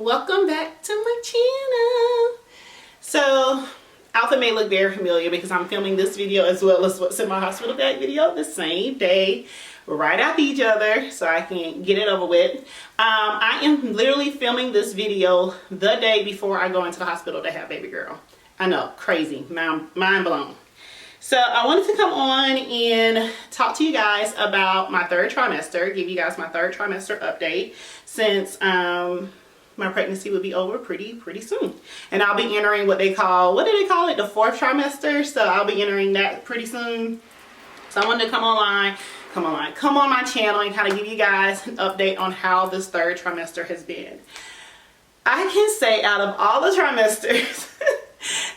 welcome back to my channel. So outfit may look very familiar because I'm filming this video as well as what's in my hospital bag video the same day, right after each other, so I can get it over with. I am literally filming this video the day before I go into the hospital to have baby girl. I know, crazy, mind blown. So I wanted to come on and talk to you guys about my third trimester, give you guys my third trimester update, since my pregnancy will be over pretty soon. And I'll be entering what they call, what do they call it? The fourth trimester. So I'll be entering that pretty soon. So I wanted to come on my channel and kind of give you guys an update on how this third trimester has been. I can say out of all the trimesters,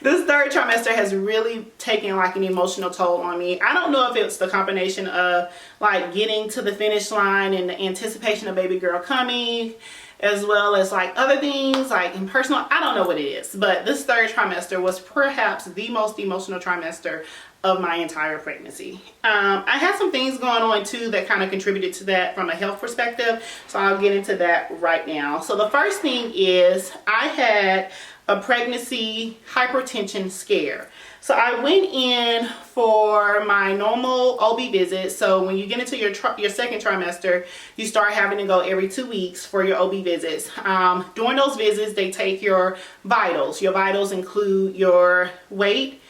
this third trimester has really taken like an emotional toll on me. I don't know if it's the combination of like getting to the finish line and the anticipation of baby girl coming, as well as like other things like in personal, I don't know what it is, but this third trimester was perhaps the most emotional trimester of my entire pregnancy. I had some things going on too that kind of contributed to that from a health perspective, so I'll get into that right now. So the first thing is I had a pregnancy hypertension scare. So I went in for my normal OB visit. So when you get into your second trimester, you start having to go every 2 weeks for your OB visits. During those visits, they take your vitals. Your vitals include your weight.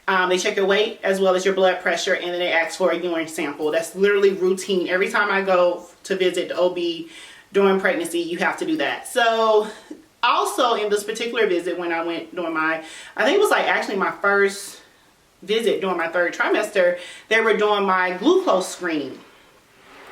They check your weight as well as your blood pressure, and then they ask for a urine sample. That's literally routine. Every time I go to visit the OB during pregnancy, you have to do that. So also in this particular visit, when I went during my, I think it was like actually my first visit during my third trimester, they were doing my glucose screening.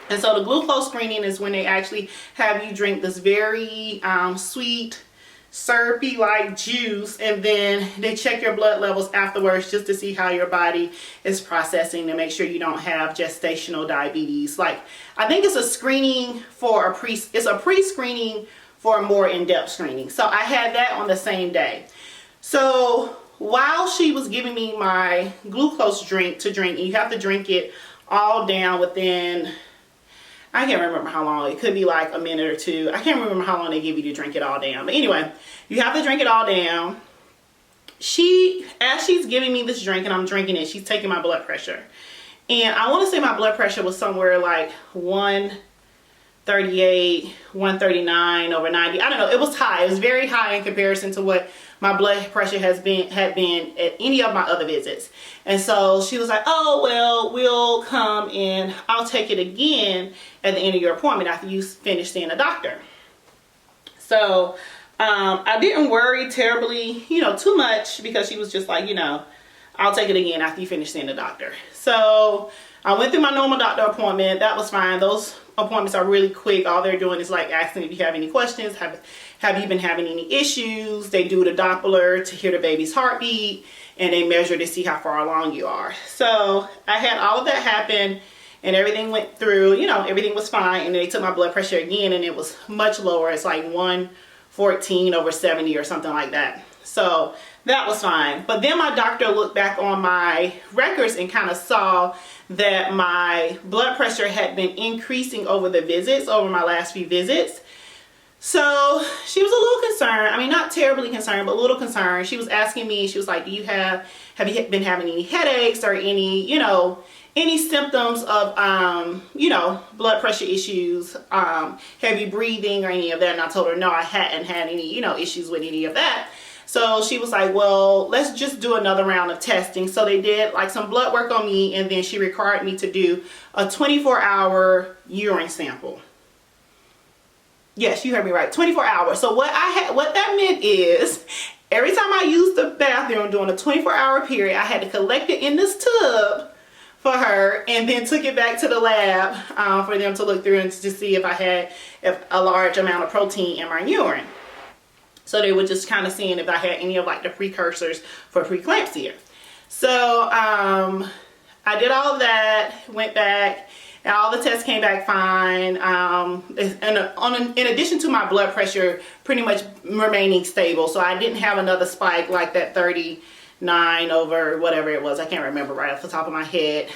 And so the glucose screening is when they actually have you drink this very sweet, syrupy like juice, and then they check your blood levels afterwards just to see how your body is processing to make sure you don't have gestational diabetes. Like, I think it's a screening for it's a pre-screening for a more in-depth screening. So I had that on the same day. So while she was giving me my glucose drink to drink, and you have to drink it all down within, I can't remember how long, it could be like a minute or two. I can't remember how long they give you to drink it all down. But anyway, you have to drink it all down. As she's giving me this drink and I'm drinking it, she's taking my blood pressure. And I want to say my blood pressure was somewhere like 138, 139 over 90. I don't know. It was high. It was very high in comparison to what my blood pressure had been at any of my other visits. And so she was like, oh, well, we'll come and I'll take it again at the end of your appointment after you finish seeing a doctor. So I didn't worry terribly, too much, because she was just like, I'll take it again after you finish seeing the doctor. So I went through my normal doctor appointment. That was fine. Those appointments are really quick. All they're doing is like asking if you have any questions. Have you been having any issues? They do the Doppler to hear the baby's heartbeat, and they measure to see how far along you are. So I had all of that happen, and everything went through, everything was fine. And they took my blood pressure again, and it was much lower. It's like 114 over 70 or something like that. So that was fine. But then my doctor looked back on my records and kind of saw that my blood pressure had been increasing over the visits, over my last few visits. So she was a little concerned. I mean, not terribly concerned, but a little concerned. She was asking me, she was like, have you been having any headaches or any, any symptoms of, blood pressure issues, heavy breathing or any of that? And I told her, no, I hadn't had any, issues with any of that. So she was like, well, let's just do another round of testing. So they did like some blood work on me, and then she required me to do a 24-hour urine sample. Yes, you heard me right, 24 hours. So what that meant is every time I used the bathroom during a 24-hour period, I had to collect it in this tub for her, and then took it back to the lab for them to look through and to see if I had a large amount of protein in my urine. So they were just kind of seeing if I had any of like the precursors for preeclampsia. So I did all of that, went back, and all the tests came back fine. In addition to my blood pressure pretty much remaining stable, so I didn't have another spike like that 39 over whatever it was. I can't remember right off the top of my head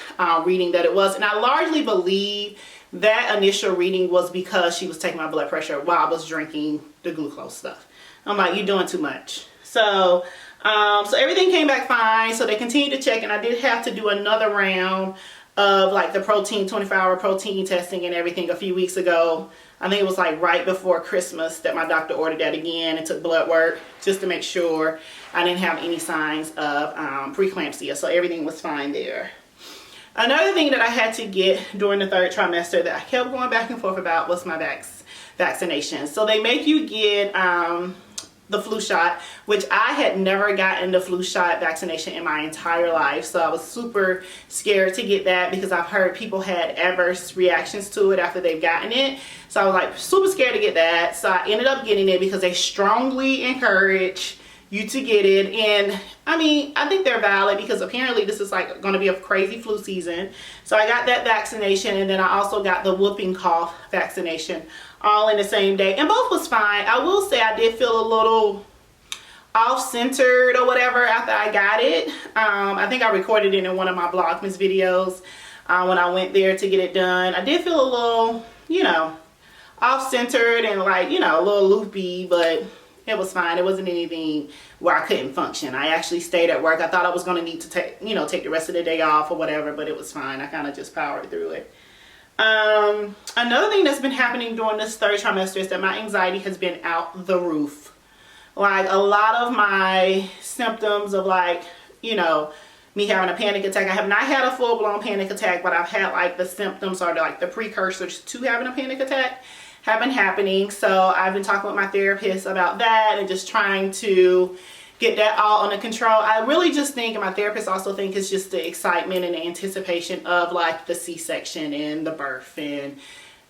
reading that it was. And I largely believe that initial reading was because she was taking my blood pressure while I was drinking the glucose stuff. I'm like, you're doing too much. So so everything came back fine. So they continued to check, and I did have to do another round of like the protein, 24-hour protein testing and everything a few weeks ago. I think it was like right before Christmas that my doctor ordered that again and took blood work just to make sure I didn't have any signs of preeclampsia. So everything was fine there. Another thing that I had to get during the 3rd trimester that I kept going back and forth about was my vaccination. So they make you get the flu shot, which I had never gotten the flu shot vaccination in my entire life. So I was super scared to get that because I've heard people had adverse reactions to it after they've gotten it. So I was like super scared to get that. So I ended up getting it because they strongly encourage you to get it. And I mean, I think they're valid because apparently this is like going to be a crazy flu season. So I got that vaccination, and then I also got the whooping cough vaccination all in the same day, and both was fine. I will say I did feel a little off-centered or whatever after I got it. I think I recorded it in one of my Vlogmas videos when I went there to get it done. I did feel a little, you know, off-centered and like, you know, a little loopy, but it was fine. It wasn't anything where I couldn't function. I actually stayed at work. I thought I was going to need to take, you know, take the rest of the day off or whatever, but it was fine. I kind of just powered through it. Another thing that's been happening during this 3rd trimester is that my anxiety has been out the roof. Like a lot of my symptoms of like, you know, me having a panic attack. I have not had a full-blown panic attack, but I've had like the symptoms or like the precursors to having a panic attack have been happening. So I've been talking with my therapist about that and just trying to get that all under control. I really just think, and my therapist also think, it's just the excitement and the anticipation of like the C-section and the birth and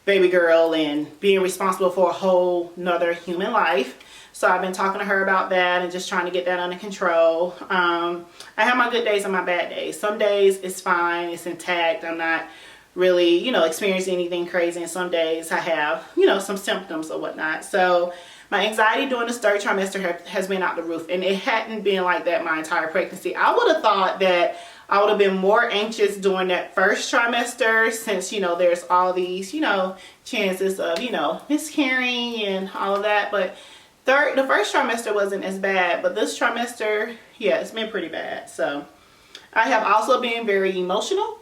baby girl and being responsible for a whole nother human life. So I've been talking to her about that and just trying to get that under control. I have my good days and my bad days. Some days it's fine, it's intact. I'm not really, you know, experiencing anything crazy. And some days I have, you know, some symptoms or whatnot. So my anxiety during this 3rd trimester has been out the roof, and it hadn't been like that my entire pregnancy. I would have thought that I would have been more anxious during that 1st trimester since, you know, there's all these, you know, chances of, you know, miscarrying and all of that. But the 1st trimester wasn't as bad, but this trimester, yeah, it's been pretty bad. So I have also been very emotional.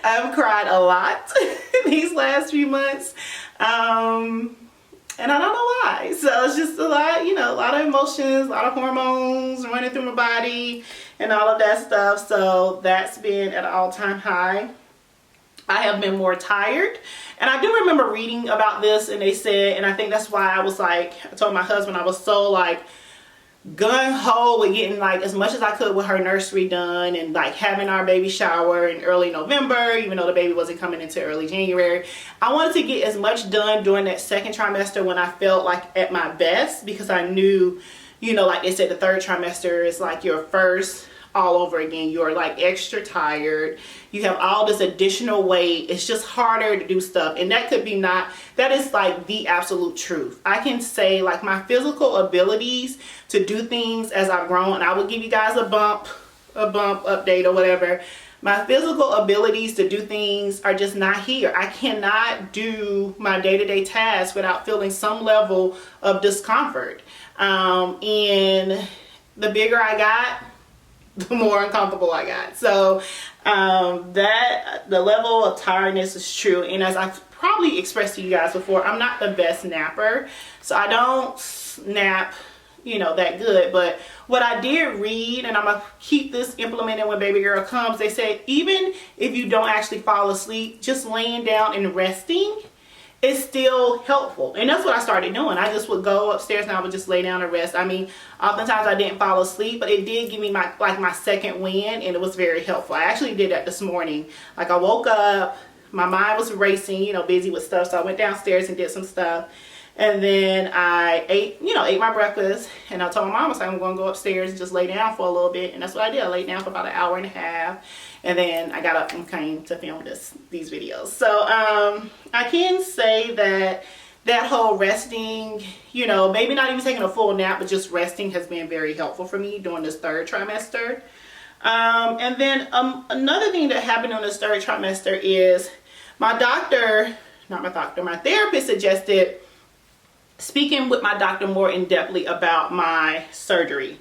I've cried a lot these last few months. And I don't know why. So it's just a lot, you know, a lot of emotions, a lot of hormones running through my body and all of that stuff. So that's been at an all-time high. I have been more tired. And I do remember reading about this, and they said, and I think that's why I was like, I told my husband I was so like gung-ho with getting like as much as I could with her nursery done and like having our baby shower in early November, even though the baby wasn't coming into early January. I wanted to get as much done during that 2nd trimester when I felt like at my best, because I knew, you know, like they said, the 3rd trimester is like your first all over again. You're like extra tired. You have all this additional weight. It's just harder to do stuff. And that could be that is like the absolute truth. I can say like my physical abilities to do things as I've grown, and I will give you guys a bump update or whatever. My physical abilities to do things are just not here. I cannot do my day-to-day tasks without feeling some level of discomfort. And the bigger I got, the more uncomfortable I got. So that the level of tiredness is true. And as I've probably expressed to you guys before, I'm not the best napper. So I don't nap, you know, that good. But what I did read, and I'm going to keep this implemented when baby girl comes, they said even if you don't actually fall asleep, just laying down and resting is still helpful. And that's what I started doing. I just would go upstairs and I would just lay down and rest. I mean, oftentimes I didn't fall asleep, but it did give me my second wind, and it was very helpful. I actually did that this morning. Like I woke up, my mind was racing, you know, busy with stuff. So I went downstairs and did some stuff. And then I ate my breakfast, and I told my mom, I said, I'm going to go upstairs and just lay down for a little bit. And that's what I did. I laid down for about an hour and a half. And then I got up and came to film these videos. So I can say that whole resting, you know, maybe not even taking a full nap, but just resting has been very helpful for me during this 3rd trimester. And then another thing that happened on this 3rd trimester is my doctor, not my doctor, my therapist suggested speaking with my doctor more in depthly about my surgery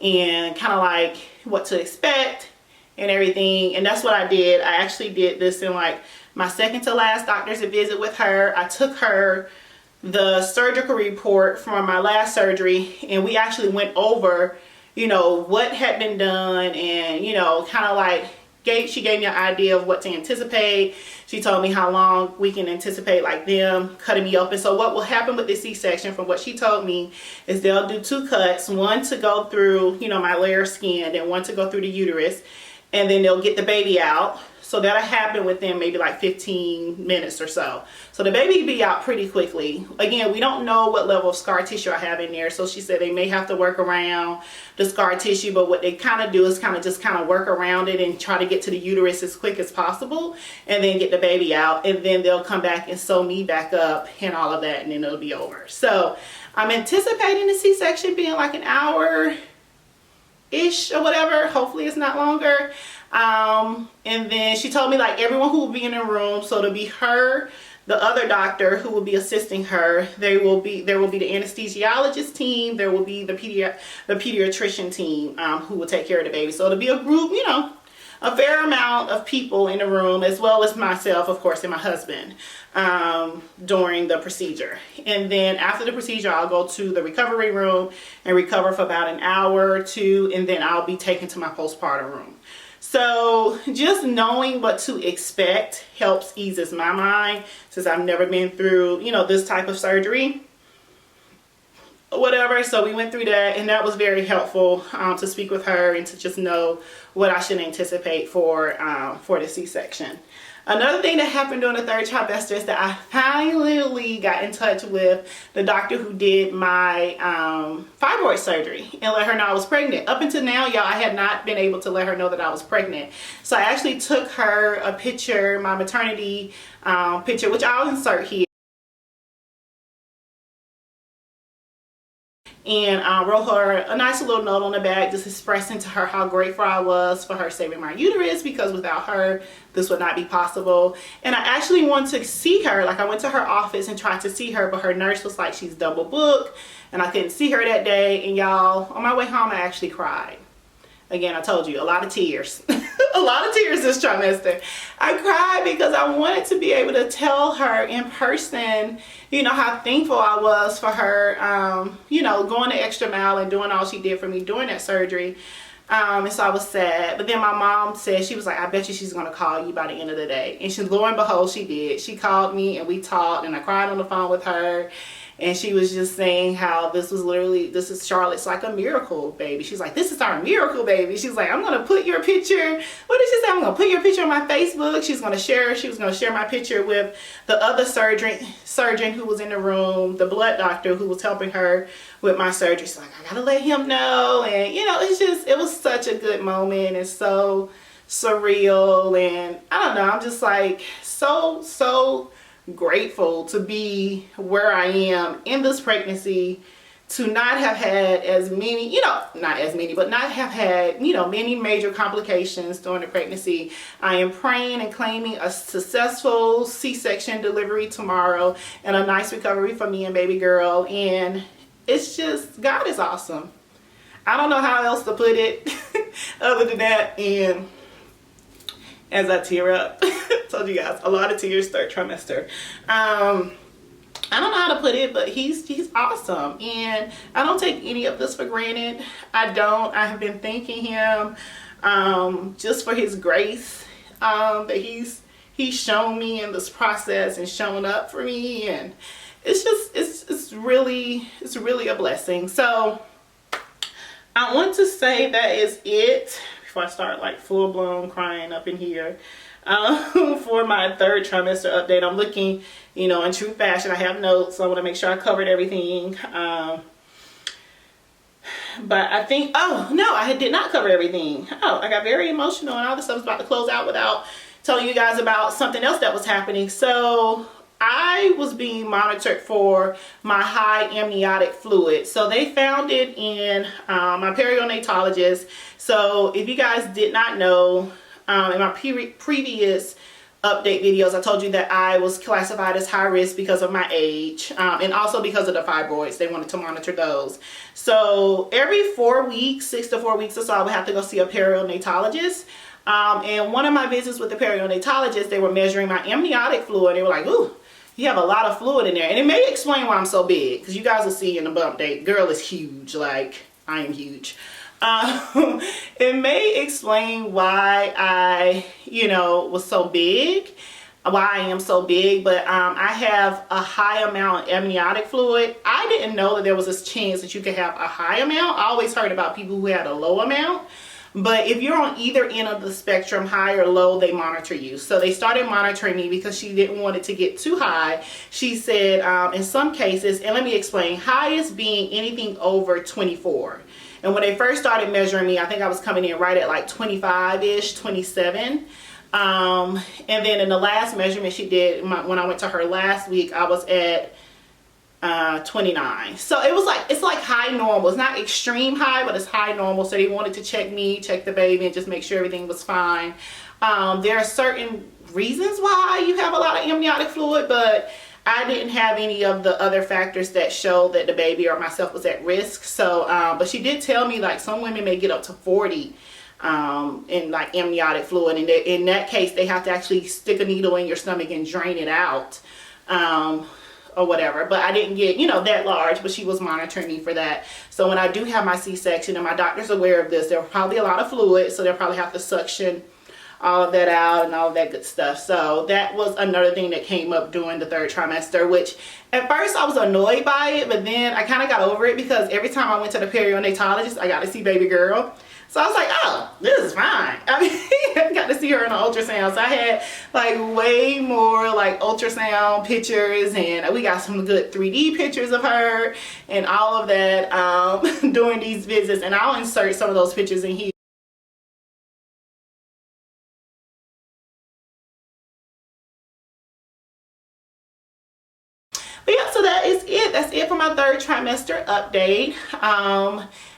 and kind of like what to expect and everything. And that's what I did. I actually did this in like my second to last doctor's visit with her. I took her the surgical report from my last surgery, and we actually went over, you know, what had been done, and, you know, kind of like she gave me an idea of what to anticipate. She told me how long we can anticipate like them cutting me open. So what will happen with the C-section, from what she told me, is they'll do 2 cuts, one to go through, you know, my layer of skin, and one to go through the uterus, and then they'll get the baby out. So that'll happen within maybe like 15 minutes or so. So the baby will be out pretty quickly. Again, we don't know what level of scar tissue I have in there. So she said they may have to work around the scar tissue, but what they kind of do is kind of work around it and try to get to the uterus as quick as possible, and then get the baby out, and then they'll come back and sew me back up and all of that, and then it'll be over. So I'm anticipating the C-section being like an hour-ish or whatever. Hopefully it's not longer. And then she told me like everyone who will be in the room, so it'll be her, the other doctor who will be assisting her, there will be the anesthesiologist team, there will be the pediatrician team who will take care of the baby. So it'll be a group, you know, a fair amount of people in the room, as well as myself, of course, and my husband during the procedure. And then after the procedure, I'll go to the recovery room and recover for about an hour or two, and then I'll be taken to my postpartum room. So just knowing what to expect helps eases my mind, since I've never been through, you know, this type of surgery or whatever. So we went through that, and that was very helpful to speak with her and to just know what I should anticipate for the C-section. Another thing that happened during the 3rd trimester is that I finally got in touch with the doctor who did my fibroid surgery and let her know I was pregnant. Up until now, y'all, I had not been able to let her know that I was pregnant. So I actually took her a picture, my maternity picture, which I'll insert here. And I wrote her a nice little note on the back, just expressing to her how grateful I was for her saving my uterus, because without her, this would not be possible. And I actually wanted to see her. Like, I went to her office and tried to see her, but her nurse was like, she's double booked, and I couldn't see her that day. And y'all, on my way home, I actually cried. Again, I told you, a lot of tears. A lot of tears this trimester. I cried because I wanted to be able to tell her in person, you know, how thankful I was for her, you know, going the extra mile and doing all she did for me during that surgery. And so I was sad. But then my mom said, she was like, I bet you she's going to call you by the end of the day. And she, lo and behold, she did. She called me and we talked, and I cried on the phone with her. And she was just saying how this is Charlotte's like a miracle baby. She's like, this is our miracle baby. She's like, I'm going to put your picture, what did she say? I'm going to put your picture on my Facebook. She was going to share my picture with the other surgeon who was in the room, the blood doctor who was helping her with my surgery. She's like, I got to let him know. And, you know, it was such a good moment and so surreal. And I don't know, I'm just like so grateful to be where I am in this pregnancy, to not have had as many, you know, not have had, you know, many major complications during the pregnancy. I am praying and claiming a successful C-section delivery tomorrow and a nice recovery for me and baby girl. And it's just, God is awesome. I don't know how else to put it other than that. And as I tear up, told you guys, a lot of tears 3rd trimester. I don't know how to put it, but he's awesome, and I don't take any of this for granted. I have been thanking him just for his grace that he's shown me in this process and showing up for me, and it's really a blessing. So I want to say that is it before I start like full-blown crying up in here. For my 3rd trimester update, I'm looking, you know, in true fashion. I have notes, so I want to make sure I covered everything. But I think, oh no, I did not cover everything. Oh, I got very emotional, and all this stuff was about to close out without telling you guys about something else that was happening. So I was being monitored for my high amniotic fluid. So they found it in my perionatologist. So if you guys did not know, in my previous update videos. I told you that I was classified as high risk because of my age, and also because of the fibroids. They wanted to monitor those. So every 4 weeks, 6 to 4 weeks or so, I would have to go see a perinatalogist. And one of my visits with the perinatalogist, they were measuring my amniotic fluid. They were like, ooh, you have a lot of fluid in there. And it may explain why I'm so big, because you guys will see in the bump date, girl is huge. Like, I am huge. It may explain why I, you know, was so big, why I am so big, but I have a high amount of amniotic fluid. I didn't know that there was this chance that you could have a high amount. I always heard about people who had a low amount. But if you're on either end of the spectrum, high or low, they monitor you. So they started monitoring me because she didn't want it to get too high. She said in some cases, and let me explain, highest being anything over 24. And when they first started measuring me, I think I was coming in right at like 25-ish, 27. And then in the last measurement she did, when I went to her last week, I was at 29. So it was like, it's like high normal. It's not extreme high, but it's high normal. So they wanted to check me, check the baby, and just make sure everything was fine. There are certain reasons why you have a lot of amniotic fluid, but I didn't have any of the other factors that showed that the baby or myself was at risk. So but she did tell me like some women may get up to 40 in like amniotic fluid, and in that case they have to actually stick a needle in your stomach and drain it out. Or whatever, but I didn't get, you know, that large, but she was monitoring me for that. So when I do have my C-section, and my doctor's aware of this, there'll probably a lot of fluid, so they'll probably have to suction all of that out and all of that good stuff. So that was another thing that came up during the 3rd trimester, which at first I was annoyed by it, but then I kind of got over it because every time I went to the perinatalogist, I got to see baby girl. So I was like, oh, this is fine. I mean, I got to see her in an ultrasound. So I had like way more like ultrasound pictures, and we got some good 3D pictures of her and all of that during these visits. And I'll insert some of those pictures in here. But yeah, so that is it. That's it for my 3rd trimester update.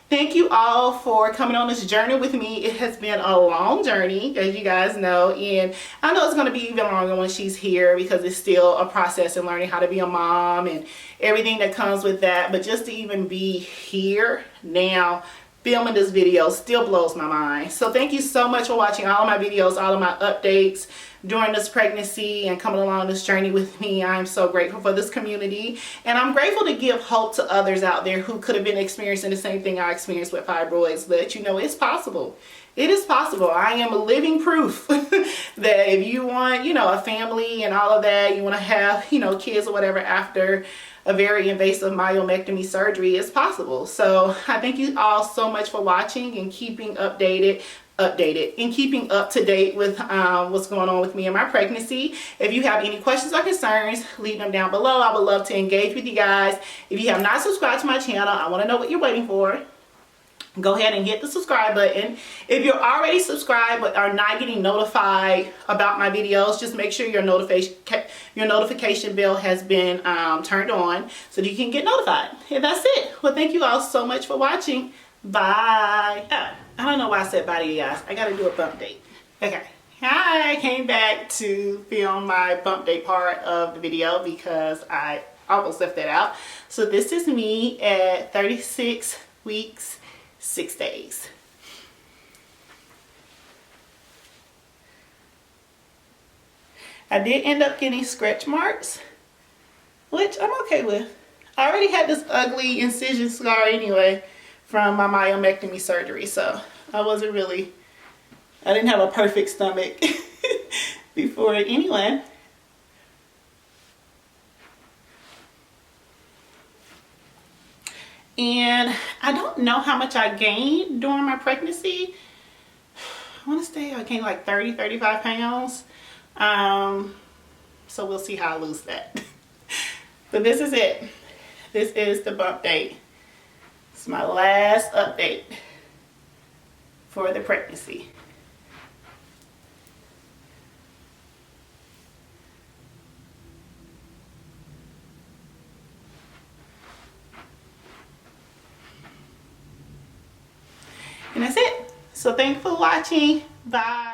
Thank you all for coming on this journey with me. It has been a long journey, as you guys know, and I know it's going to be even longer when she's here because it's still a process in learning how to be a mom and everything that comes with that. But just to even be here now filming this video still blows my mind. So thank you so much for watching all of my videos, all of my updates during this pregnancy and coming along this journey with me. I'm so grateful for this community, and I'm grateful to give hope to others out there who could have been experiencing the same thing I experienced with fibroids, that you know it's possible. It is possible. I am a living proof that if you want, you know, a family and all of that, you want to have, you know, kids or whatever after a very invasive myomectomy surgery, is possible. So I thank you all so much for watching and keeping updated and keeping up to date with what's going on with me and my pregnancy. If you have any questions or concerns, leave them down below. I would love to engage with you guys. If you have not subscribed to my channel, I want to know what you're waiting for. Go ahead and hit the subscribe button. If you're already subscribed but are not getting notified about my videos, just make sure your notification bell has been turned on so that you can get notified. And that's it. Well, thank you all so much for watching. Bye. I don't know why I said bye to you guys. I gotta do a bump date. Okay. Hi, I came back to film my bump date part of the video because I almost left that out. So this is me at 36 weeks, 6 days. I did end up getting stretch marks, which I'm okay with. I already had this ugly incision scar anyway from my myomectomy surgery, so I didn't have a perfect stomach before it anyway. And I don't know how much I gained during my pregnancy. I want to say I gained like 35 pounds. So we'll see how I lose that. But this is it. This is the bump date. It's my last update for the pregnancy. And that's it. So thanks for watching. Bye.